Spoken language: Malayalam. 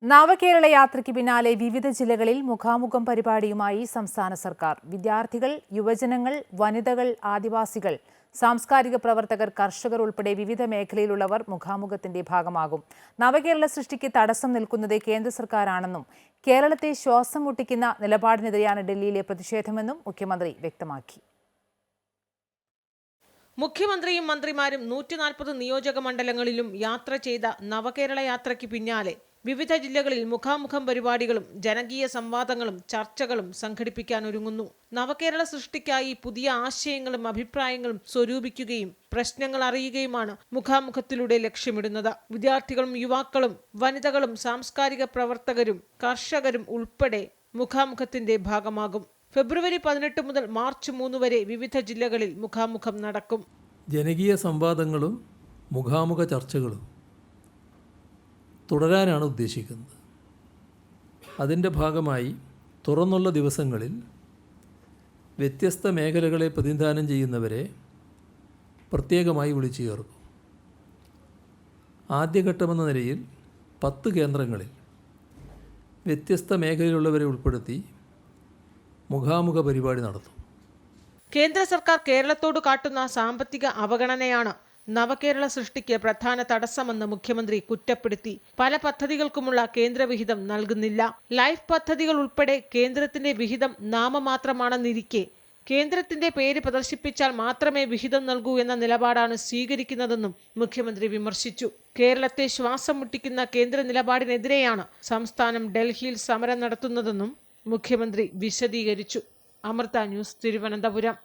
നവകേരള യാത്രയ്ക്ക് പിന്നാലെ വിവിധ ജില്ലകളിൽ മുഖാമുഖം പരിപാടിയുമായി സംസ്ഥാന സർക്കാർ. വിദ്യാർത്ഥികൾ, യുവജനങ്ങൾ, വനിതകൾ, ആദിവാസികൾ, സാംസ്കാരിക പ്രവർത്തകർ, കർഷകർ ഉൾപ്പെടെ വിവിധ മേഖലയിലുള്ളവർ മുഖാമുഖത്തിന്റെ ഭാഗമാകും. നവകേരള സൃഷ്ടിക്ക് തടസ്സം നിൽക്കുന്നത് കേന്ദ്ര സർക്കാരാണെന്നും കേരളത്തെ ശ്വാസം മുട്ടിക്കുന്ന നിലപാടിനെതിരെയാണ് ഡൽഹിയിലെ പ്രതിഷേധമെന്നും മുഖ്യമന്ത്രി വ്യക്തമാക്കി. മുഖ്യമന്ത്രിയും മന്ത്രിമാരും 140 നിയോജക മണ്ഡലങ്ങളിലും യാത്ര ചെയ്ത നവകേരള യാത്രയ്ക്ക് പിന്നാലെ വിവിധ ജില്ലകളിൽ മുഖാമുഖം പരിപാടികളും ജനകീയ സംവാദങ്ങളും ചർച്ചകളും സംഘടിപ്പിക്കാൻ ഒരുങ്ങുന്നു. നവകേരള സൃഷ്ടിക്കായി പുതിയ ആശയങ്ങളും അഭിപ്രായങ്ങളും സ്വരൂപിക്കുകയും പ്രശ്നങ്ങൾ അറിയുകയുമാണ് മുഖാമുഖത്തിലൂടെ ലക്ഷ്യമിടുന്നത്. വിദ്യാർത്ഥികളും യുവാക്കളും വനിതകളും സാംസ്കാരിക പ്രവർത്തകരും കർഷകരും ഉൾപ്പെടെ മുഖാമുഖത്തിന്റെ ഭാഗമാകും. ഫെബ്രുവരി 18 മുതൽ മാർച്ച് 3 വരെ വിവിധ ജില്ലകളിൽ മുഖാമുഖം നടക്കും. ജനകീയ സംവാദങ്ങളും മുഖാമുഖ ചർച്ചകളും തുടരാനാണ് ഉദ്ദേശിക്കുന്നത്. അതിൻ്റെ ഭാഗമായി തുറന്നുള്ള ദിവസങ്ങളിൽ വ്യത്യസ്ത മേഖലകളെ പ്രതിനിധാനം ചെയ്യുന്നവരെ പ്രത്യേകമായി വിളിച്ചു ചേർക്കും. ആദ്യഘട്ടമെന്ന നിലയിൽ 10 കേന്ദ്രങ്ങളിൽ വ്യത്യസ്ത മേഖലയിലുള്ളവരെ ഉൾപ്പെടുത്തി മുഖാമുഖ പരിപാടി നടത്തും. കേന്ദ്ര സർക്കാർ കേരളത്തോട് കാട്ടുന്ന സാമ്പത്തിക അവഗണനയാണ് നവകേരള സൃഷ്ടിക്ക് പ്രധാന തടസ്സമെന്ന് മുഖ്യമന്ത്രി കുറ്റപ്പെടുത്തി. പല പദ്ധതികൾക്കുമുള്ള കേന്ദ്ര വിഹിതം നൽകുന്നില്ല. ലൈഫ് പദ്ധതികൾ ഉൾപ്പെടെ കേന്ദ്രത്തിന്റെ വിഹിതം നാമമാത്രമാണെന്നിരിക്കെ കേന്ദ്രത്തിന്റെ പേര് പ്രദർശിപ്പിച്ചാൽ മാത്രമേ വിഹിതം നൽകൂ എന്ന നിലപാടാണ് സ്വീകരിക്കുന്നതെന്നും മുഖ്യമന്ത്രി വിമർശിച്ചു. കേരളത്തെ ശ്വാസം മുട്ടിക്കുന്ന കേന്ദ്ര നിലപാടിനെതിരെയാണ് സംസ്ഥാനം ഡൽഹിയിൽ സമരം നടത്തുന്നതെന്നും മുഖ്യമന്ത്രി വിശദീകരിച്ചു. അമൃത ന്യൂസ്, തിരുവനന്തപുരം.